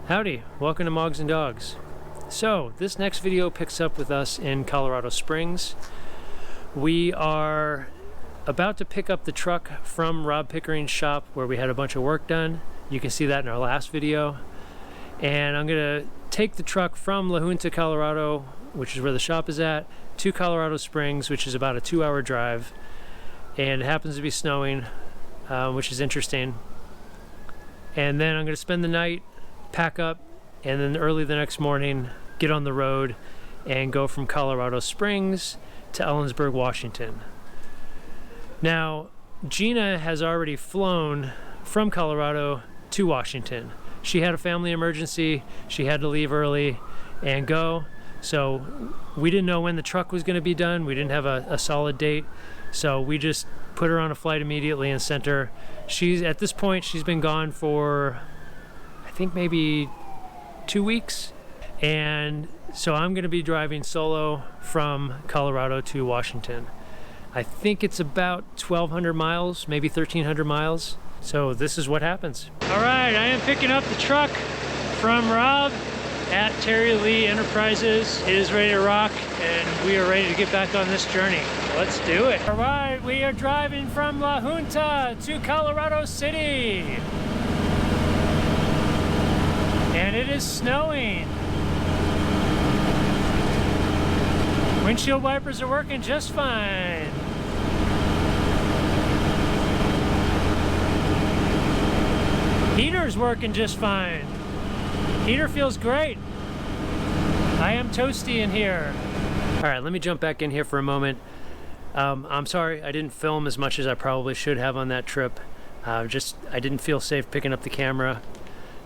Howdy, welcome to Mogs and Dogs. So this next video picks up with us in Colorado Springs. We are about to pick up the truck from Rob Pickering's shop where we had a bunch of work done. You can see that in our last video. And I'm gonna take the truck from La Junta, Colorado, which is where the shop is at, to Colorado Springs, which is about a 2-hour drive. And it happens to be snowing, which is interesting. And then I'm gonna spend the night, pack up, and then early the next morning get on the road and go from Colorado Springs to Ellensburg, Washington. Now, Gina has already flown from Colorado to Washington. She had a family emergency, she had to leave early and go, so we didn't know when the truck was going to be done. We didn't have a solid date, so we just put her on a flight immediately and sent her. At this point she's been gone for I think maybe 2 weeks, and so I'm going to be driving solo from Colorado to Washington. I think it's about 1,200 miles, maybe 1,300 miles. So this is what happens. All right, I am picking up the truck from Rob at Terry Lee Enterprises. It is ready to rock, and we are ready to get back on this journey. Let's do it. All right, we are driving from La Junta to Colorado City. And it is snowing. Windshield wipers are working just fine. Heater's working just fine. Heater feels great. I am toasty in here. All right, let me jump back in here for a moment. I'm sorry I didn't film as much as I probably should have on that trip. I didn't feel safe picking up the camera.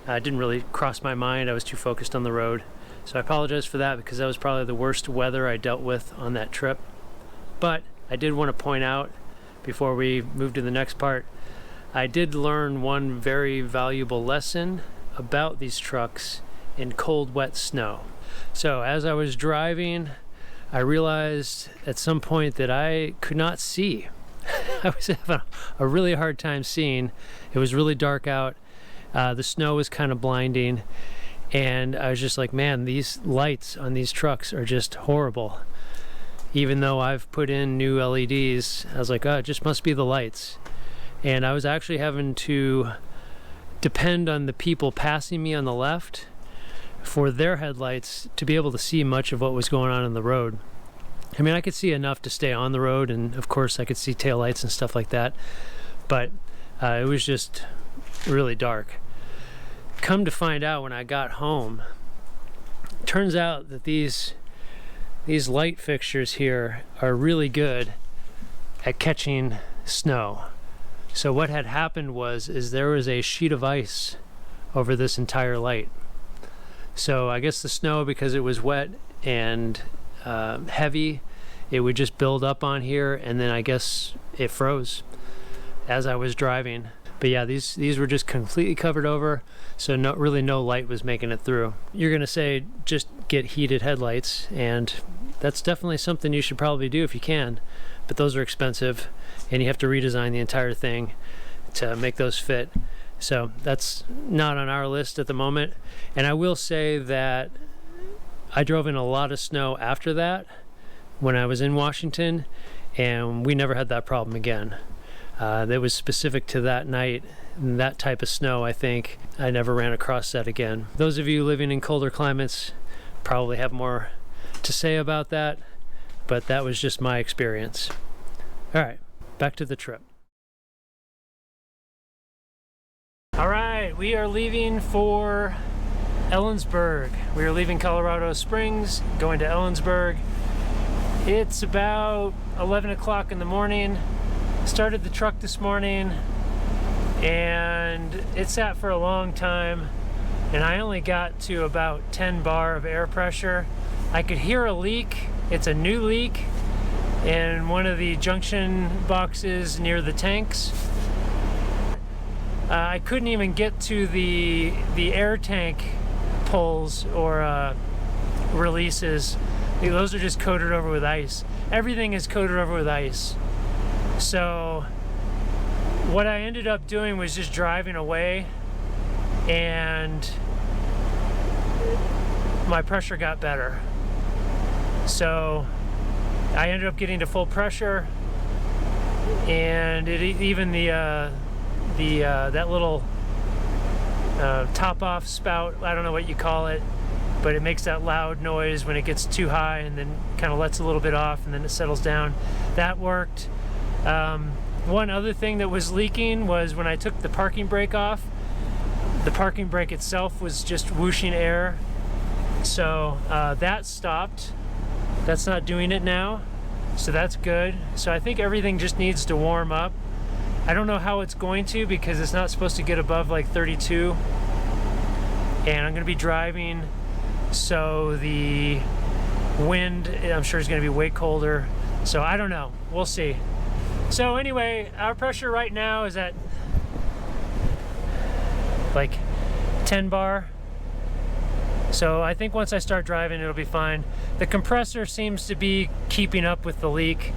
It didn't really cross my mind. I was too focused on the road. So I apologize for that, because that was probably the worst weather I dealt with on that trip. But I did want to point out, before we move to the next part, I did learn one very valuable lesson about these trucks in cold, wet snow. So as I was driving, I realized at some point that I could not see. I was having a really hard time seeing. It was really dark out. The snow was kind of blinding, and I was just like, man, these lights on these trucks are just horrible. Even though I've put in new LEDs, I was like, oh, it just must be the lights. And I was actually having to depend on the people passing me on the left for their headlights to be able to see much of what was going on the road. I mean, I could see enough to stay on the road, and of course I could see taillights and stuff like that, but it was just really dark. Come to find out, when I got home, turns out that these light fixtures here are really good at catching snow. So what had happened is there was a sheet of ice over this entire light. So I guess the snow, because it was wet and heavy, it would just build up on here, and then I guess it froze as I was driving. But yeah, these were just completely covered over, so really no light was making it through. You're gonna say just get heated headlights, and that's definitely something you should probably do if you can, but those are expensive, and you have to redesign the entire thing to make those fit. So that's not on our list at the moment. And I will say that I drove in a lot of snow after that when I was in Washington, and we never had that problem again. That was specific to that night and that type of snow. I think I never ran across that again. Those of you living in colder climates probably have more to say about that, but that was just my experience. All right, back to the trip. All right, we are leaving for Ellensburg. We are leaving Colorado Springs, going to Ellensburg. It's about 11 o'clock in the morning. Started the truck this morning, and it sat for a long time, and I only got to about 10 bar of air pressure. I could hear a leak. It's a new leak in one of the junction boxes near the tanks. I couldn't even get to the air tank pulls or releases. Those are just coated over with ice. Everything is coated over with ice. So what I ended up doing was just driving away and my pressure got better. So I ended up getting to full pressure, and even that little top off spout, I don't know what you call it, but it makes that loud noise when it gets too high and then kind of lets a little bit off and then it settles down. That worked. One other thing that was leaking was when I took the parking brake off, the parking brake itself was just whooshing air. So that stopped. That's not doing it now. So that's good. So I think everything just needs to warm up. I don't know how it's going to, because it's not supposed to get above like 32. And I'm going to be driving, so the wind, I'm sure, is going to be way colder. So I don't know. We'll see. So anyway, our pressure right now is at like 10 bar. So I think once I start driving, it'll be fine. The compressor seems to be keeping up with the leak.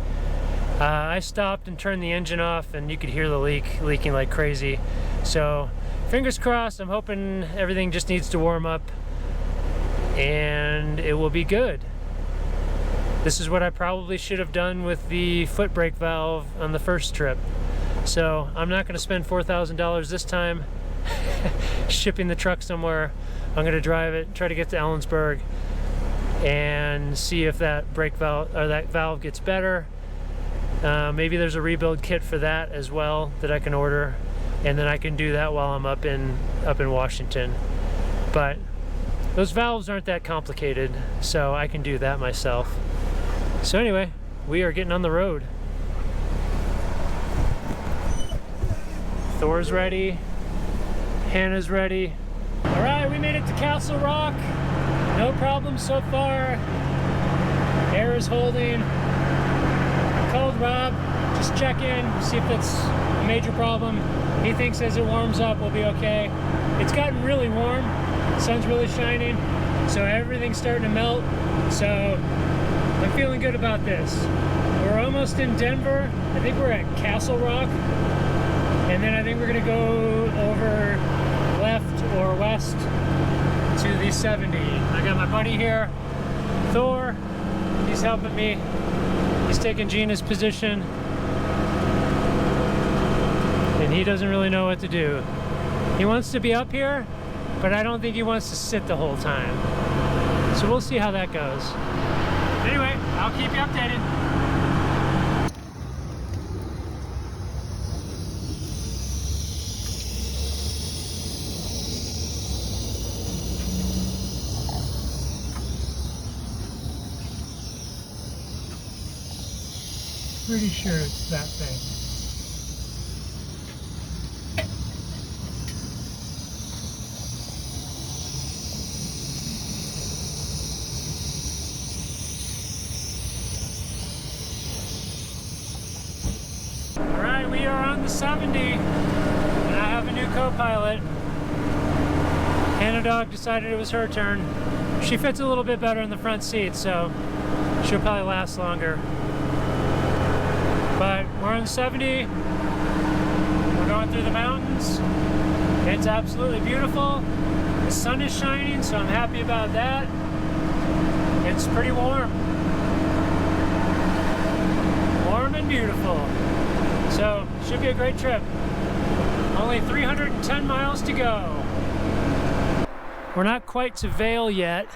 I stopped and turned the engine off, and you could hear the leaking like crazy. So fingers crossed. I'm hoping everything just needs to warm up and it will be good. This is what I probably should have done with the foot brake valve on the first trip. So I'm not going to spend $4,000 this time shipping the truck somewhere. I'm going to drive it, try to get to Ellensburg, and see if that brake valve or that valve gets better. Maybe there's a rebuild kit for that as well that I can order, and then I can do that while I'm up in Washington. But those valves aren't that complicated, so I can do that myself. So anyway, we are getting on the road. Thor's ready. Hannah's ready. All right, we made it to Castle Rock. No problems so far. Air is holding. I called Rob, just check in, see if it's a major problem. He thinks as it warms up, we'll be okay. It's gotten really warm. The sun's really shining, so everything's starting to melt. So I'm feeling good about this. We're almost in Denver. I think we're at Castle Rock. And then I think we're gonna go over left or west to the 70. I got my buddy here, Thor. He's helping me. He's taking Gina's position. And he doesn't really know what to do. He wants to be up here, but I don't think he wants to sit the whole time. So we'll see how that goes. Anyway, I'll keep you updated. Pretty sure it's that thing. Alright, we are on the 70, and I have a new co-pilot. Hannah Dog decided it was her turn. She fits a little bit better in the front seat, so she'll probably last longer. But we're on 70, we're going through the mountains. It's absolutely beautiful. The sun is shining, so I'm happy about that. It's pretty warm. Warm and beautiful. So, should be a great trip. Only 310 miles to go. We're not quite to Vail yet,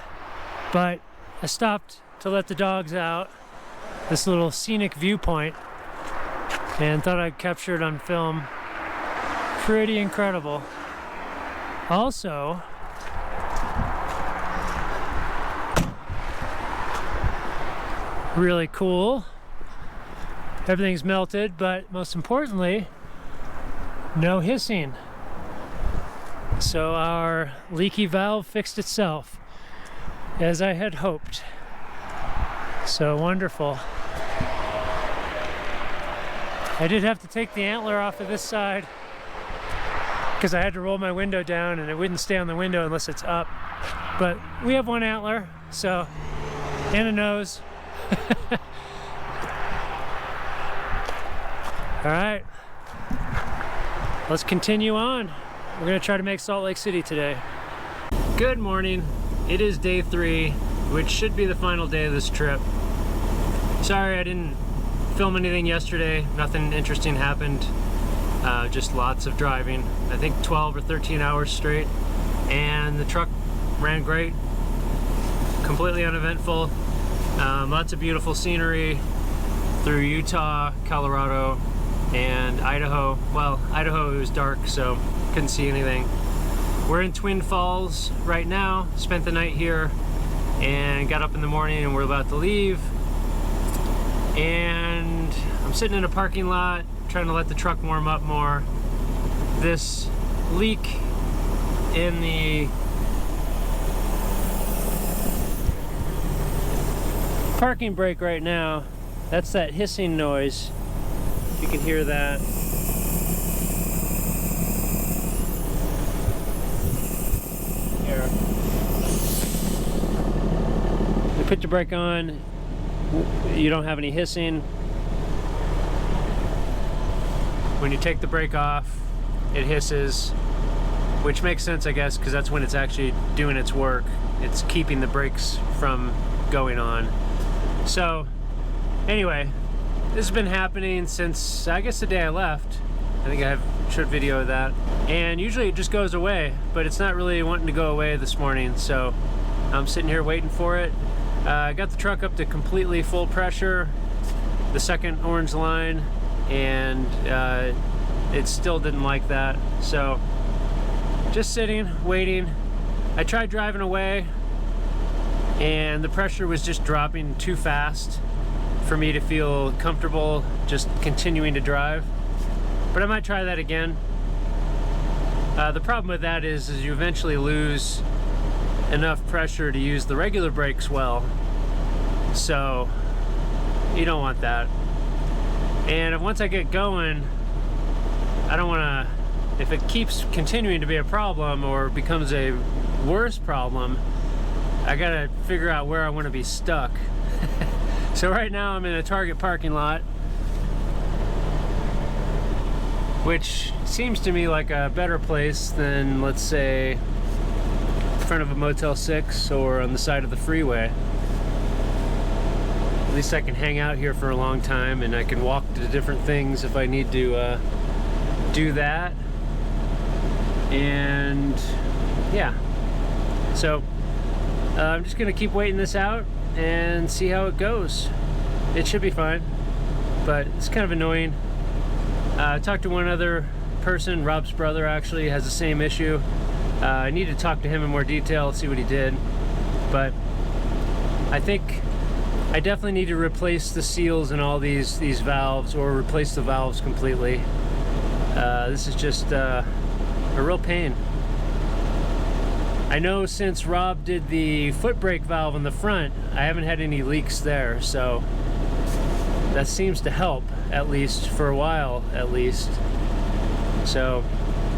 but I stopped to let the dogs out. This little scenic viewpoint. And thought I'd capture it on film. Pretty incredible. Also, really cool. Everything's melted, but most importantly, no hissing. So our leaky valve fixed itself, as I had hoped. So wonderful. I did have to take the antler off of this side because I had to roll my window down and it wouldn't stay on the window unless it's up. But we have one antler, so, and a nose. All right, let's continue on. We're gonna try to make Salt Lake City today. Good morning. it is day 3, which should be the final day of this trip. Sorry I didn't film anything yesterday. Nothing interesting happened. Just lots of driving. I think 12 or 13 hours straight. And the truck ran great. Completely uneventful. Lots of beautiful scenery through Utah, Colorado, and Idaho. Well, Idaho, it was dark, so couldn't see anything. We're in Twin Falls right now. Spent the night here and got up in the morning and we're about to leave. And I'm sitting in a parking lot trying to let the truck warm up more. This leak in the parking brake right now, that's that hissing noise. You can hear that. Here. You put your brake on, you don't have any hissing. When you take the brake off, it hisses, which makes sense, I guess, because that's when it's actually doing its work. It's keeping the brakes from going on. So, anyway, this has been happening since, I guess, the day I left. I think I have a short video of that. And usually it just goes away, but it's not really wanting to go away this morning, so I'm sitting here waiting for it. I got the truck up to completely full pressure, the second orange line, and it still didn't like that. So, just sitting, waiting. I tried driving away, and the pressure was just dropping too fast for me to feel comfortable just continuing to drive. But I might try that again. The problem with that is you eventually lose enough pressure to use the regular brakes well. So you don't want that. And once I get going, I don't want to, if it keeps continuing to be a problem or becomes a worse problem, I gotta figure out where I want to be stuck. So right now I'm in a Target parking lot, which seems to me like a better place than, let's say, in front of a Motel 6 or on the side of the freeway. At least I can hang out here for a long time and I can walk to different things if I need to do that. And yeah, so I'm just gonna keep waiting this out and see how it goes. It should be fine, but it's kind of annoying. I talked to one other person, Rob's brother actually has the same issue. I need to talk to him in more detail, see what he did. But I think I definitely need to replace the seals in all these valves, or replace the valves completely. This is just a real pain. I know since Rob did the foot brake valve in the front, I haven't had any leaks there, so that seems to help, at least for a while, at least. So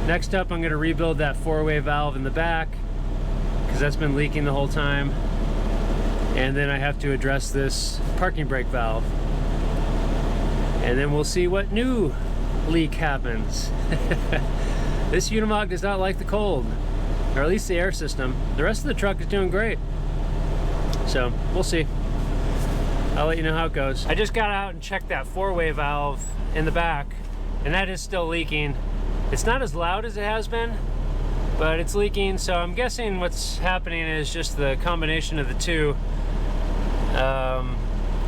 next up, I'm going to rebuild that four-way valve in the back, because that's been leaking the whole time. And then I have to address this parking brake valve. And then we'll see what new leak happens. This Unimog does not like the cold, or at least the air system. The rest of the truck is doing great. So we'll see. I'll let you know how it goes. I just got out and checked that four-way valve in the back, and that is still leaking. It's not as loud as it has been, but it's leaking, so I'm guessing what's happening is just the combination of the two.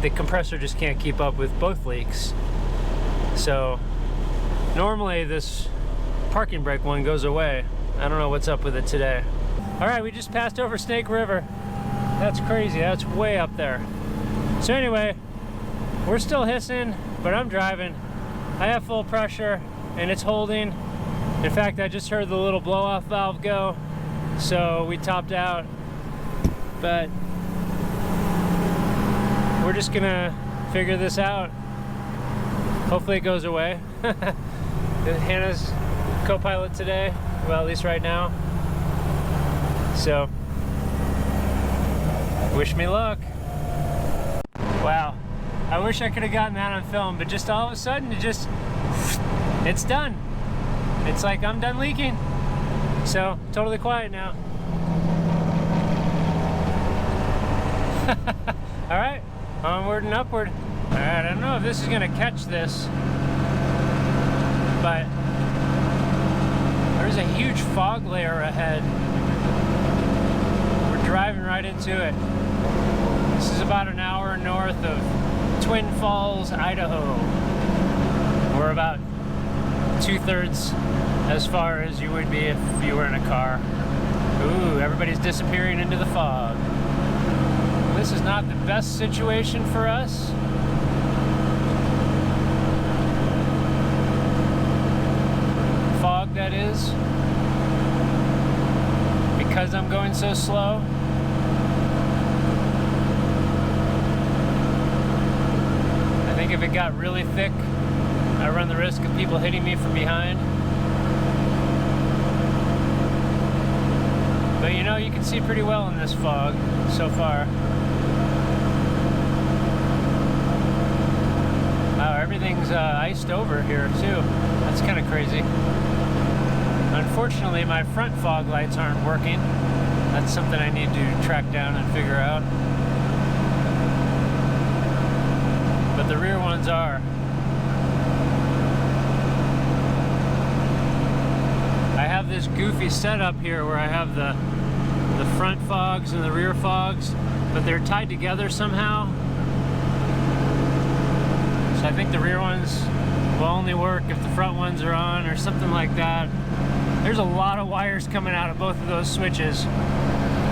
The compressor just can't keep up with both leaks. So normally this parking brake one goes away. I don't know what's up with it today. All right, we just passed over Snake River. That's crazy, that's way up there. So anyway, we're still hissing, but I'm driving. I have full pressure and it's holding. In fact, I just heard the little blow-off valve go, so we topped out. But we're just gonna figure this out. Hopefully it goes away. Hannah's co-pilot today, well, at least right now. So, wish me luck. Wow, I wish I could have gotten that on film, but just all of a sudden, it's done. It's like I'm done leaking. So, totally quiet now. All right, onward and upward. All right, I don't know if this is gonna catch this, but there's a huge fog layer ahead. We're driving right into it. This is about an hour north of Twin Falls, Idaho. We're about 2/3 as far as you would be if you were in a car. Ooh, everybody's disappearing into the fog. This is not the best situation for us. Fog, that is. Because I'm going so slow. I think if it got really thick, I run the risk of people hitting me from behind. But you know, you can see pretty well in this fog so far. Wow, everything's iced over here too. That's kind of crazy. Unfortunately, my front fog lights aren't working. That's something I need to track down and figure out. But the rear ones are. I have this goofy setup here where I have the front fogs and the rear fogs, but they're tied together somehow. So I think the rear ones will only work if the front ones are on or something like that. There's a lot of wires coming out of both of those switches.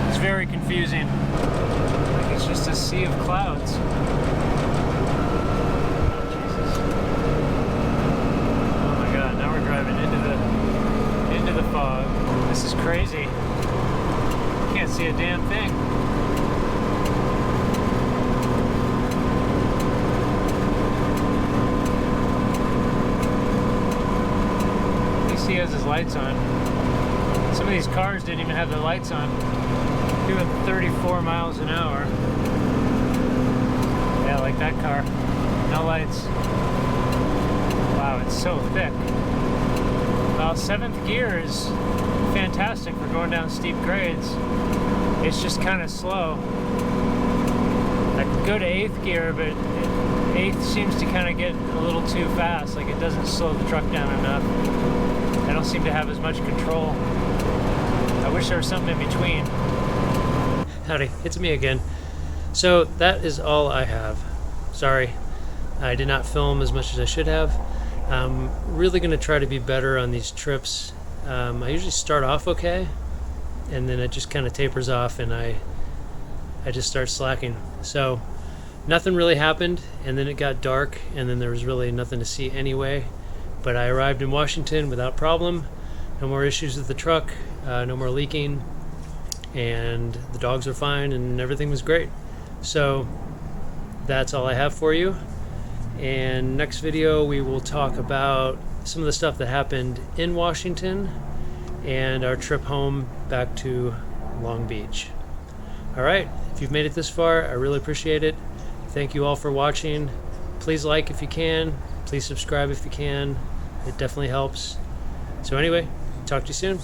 It's very confusing. Like it's just a sea of clouds. Oh my god, now we're driving into the fog. This is crazy. Can't see a damn thing. At least he has his lights on. Some of these cars didn't even have their lights on. Doing 34 miles an hour. Yeah, like that car. No lights. Wow, it's so thick. Well, 7th gear is fantastic for going down steep grades. It's just kind of slow. I could go to 8th gear, but 8th seems to kind of get a little too fast. Like it doesn't slow the truck down enough. I don't seem to have as much control. I wish there was something in between. Howdy, it's me again. So that is all I have. Sorry, I did not film as much as I should have. I'm really going to try to be better on these trips. I usually start off okay, and then it just kind of tapers off and I just start slacking. So nothing really happened, and then it got dark, and then there was really nothing to see anyway. But I arrived in Washington without problem. No more issues with the truck, no more leaking, and the dogs are fine, and everything was great. So that's all I have for you. And next video we will talk about some of the stuff that happened in Washington and our trip home back to Long Beach. Alright, if you've made it this far, I really appreciate it. Thank you all for watching. Please like if you can. Please subscribe if you can. It definitely helps. So anyway, talk to you soon.